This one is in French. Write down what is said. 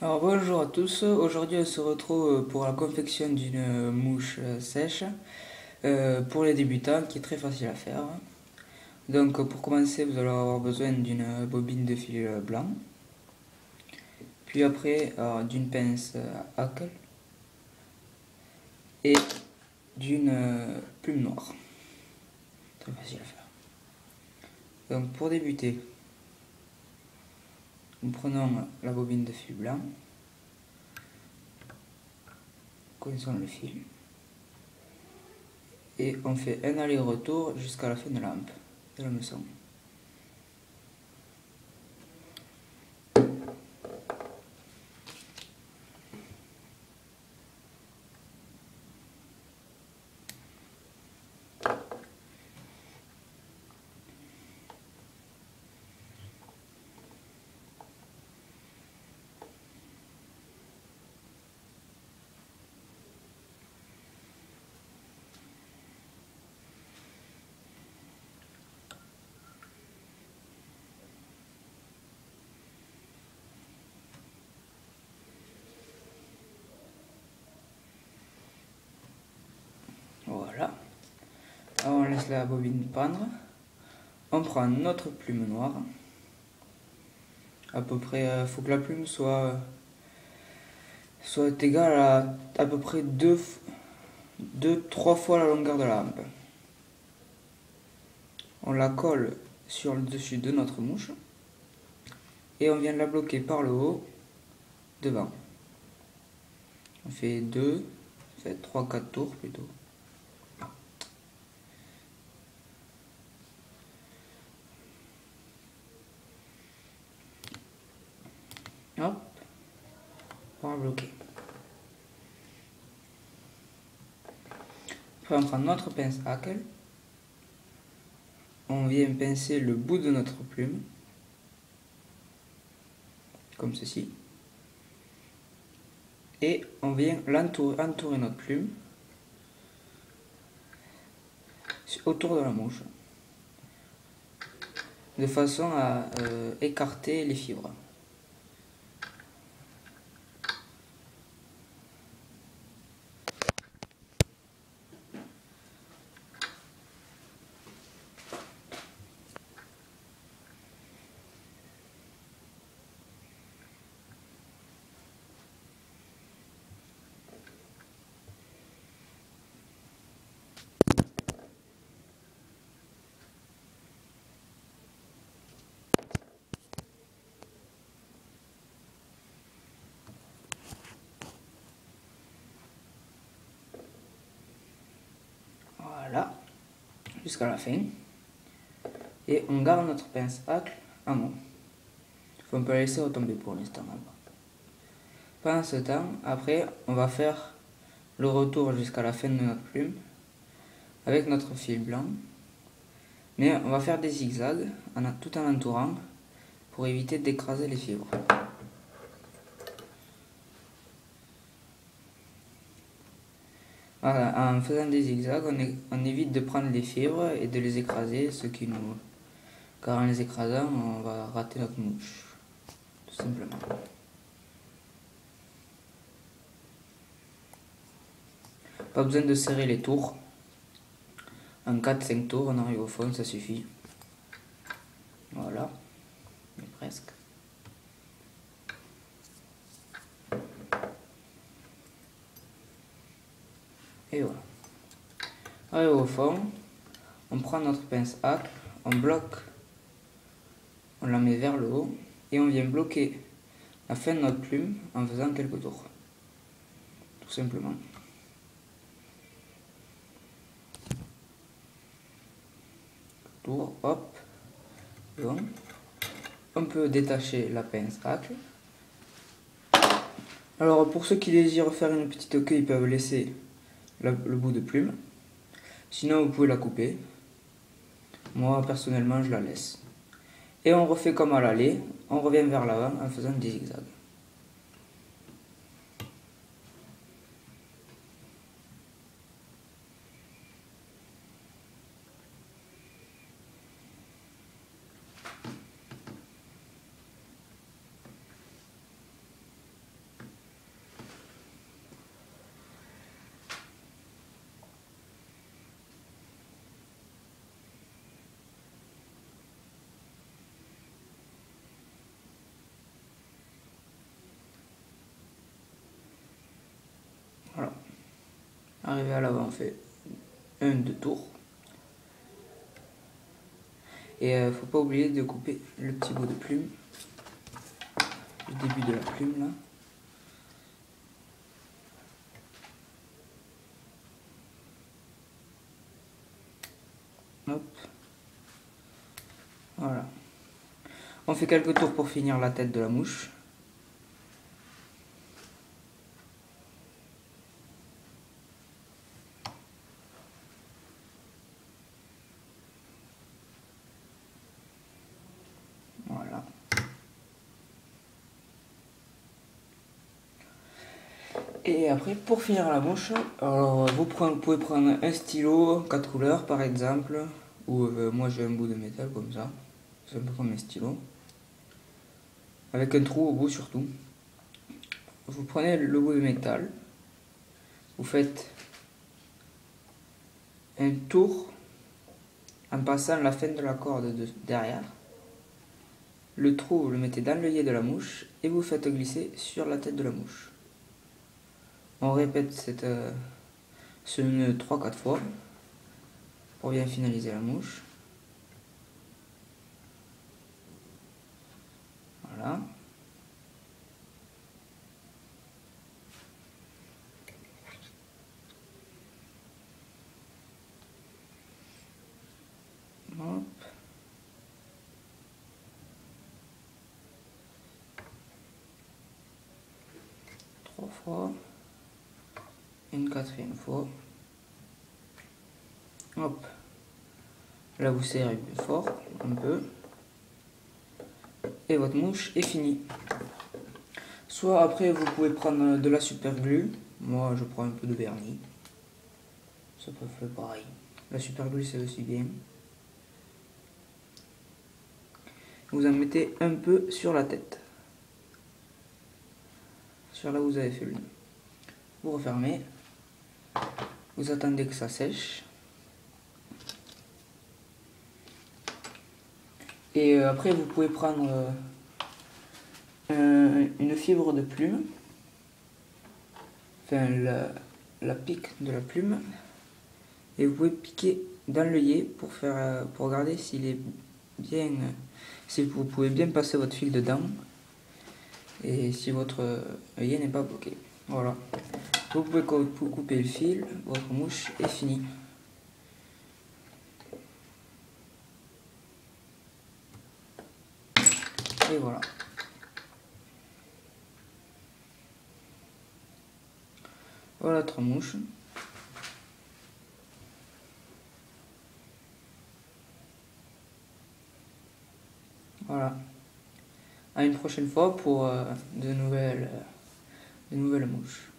Alors bonjour à tous, aujourd'hui on se retrouve pour la confection d'une mouche sèche pour les débutants qui est très facile à faire. Donc pour commencer vous allez avoir besoin d'une bobine de fil blanc, puis après d'une pince Hackle et d'une plume noire. Très facile à faire. Donc pour débuter, nous prenons la bobine de fil blanc, connaissons le fil, et on fait un aller-retour jusqu'à la fin de la hampe de la leçon. Voilà. Alors on laisse la bobine pendre. On prend notre plume noire. À peu près, faut que la plume soit égale à peu près 3 fois la longueur de la hampe. On la colle sur le dessus de notre mouche et on vient la bloquer par le haut devant. On fait 3-4 tours plutôt. Hop, on va bloquer. Après on prend notre pince Hackle. On vient pincer le bout de notre plume, comme ceci. Et on vient entourer notre plume autour de la mouche, de façon à écarter les fibres. Voilà, jusqu'à la fin. Et on garde notre pince Hackle en haut. On peut la laisser retomber pour l'instant. Pendant ce temps, après, on va faire le retour jusqu'à la fin de notre plume avec notre fil blanc. Mais on va faire des zigzags tout en entourant pour éviter d'écraser les fibres. Voilà, en faisant des zigzags, on évite de prendre les fibres et de les écraser, car en les écrasant, on va rater notre mouche, tout simplement. Pas besoin de serrer les tours. En 4-5 tours, on arrive au fond, ça suffit. Voilà, mais presque. Et voilà. Arrivé au fond, on prend notre pince Hackle, on bloque, on la met vers le haut et on vient bloquer la fin de notre plume en faisant quelques tours. Tout simplement. Tour, hop, bon. On peut détacher la pince Hackle. Alors pour ceux qui désirent faire une petite queue, ils peuvent laisser le bout de plume. Sinon vous pouvez la couper. Moi personnellement je la laisse. Et on refait comme à l'aller, on revient vers l'avant en faisant des zigzags. Arrivé à l'avant, on fait 2 tours. Et faut pas oublier de couper le petit bout de plume, le début de la plume là. Hop. Voilà. On fait quelques tours pour finir la tête de la mouche. Voilà. Et après, pour finir la mouche, alors vous pouvez prendre un stylo 4 couleurs par exemple, ou moi j'ai un bout de métal comme ça, c'est un peu comme un stylo, avec un trou au bout surtout. Vous prenez le bout de métal, vous faites un tour en passant la fin de la corde derrière. Le trou, vous le mettez dans l'œillet de la mouche et vous faites glisser sur la tête de la mouche. On répète ce nœud 3-4 fois pour bien finaliser la mouche. Voilà. Hop. Trois fois. Une quatrième fois. Hop. Là vous serrez bien fort, un peu. Et votre mouche est finie. Soit après vous pouvez prendre de la super glue. Moi je prends un peu de vernis. Ça peut faire pareil. La super glue c'est aussi bien. Vous en mettez un peu sur la tête. Sur là où vous avez fait le nœud. Vous refermez. Vous attendez que ça sèche. Et après vous pouvez prendre une fibre de plume. Enfin la pique de la plume. Et vous pouvez piquer dans l'œillet pour regarder s'il est bien, si vous pouvez bien passer votre fil dedans et si votre œillet n'est pas bloqué. Voilà. Vous pouvez couper le fil, votre mouche est finie. Et voilà. Voilà notre mouche. Voilà. À une prochaine fois pour de nouvelles mouches.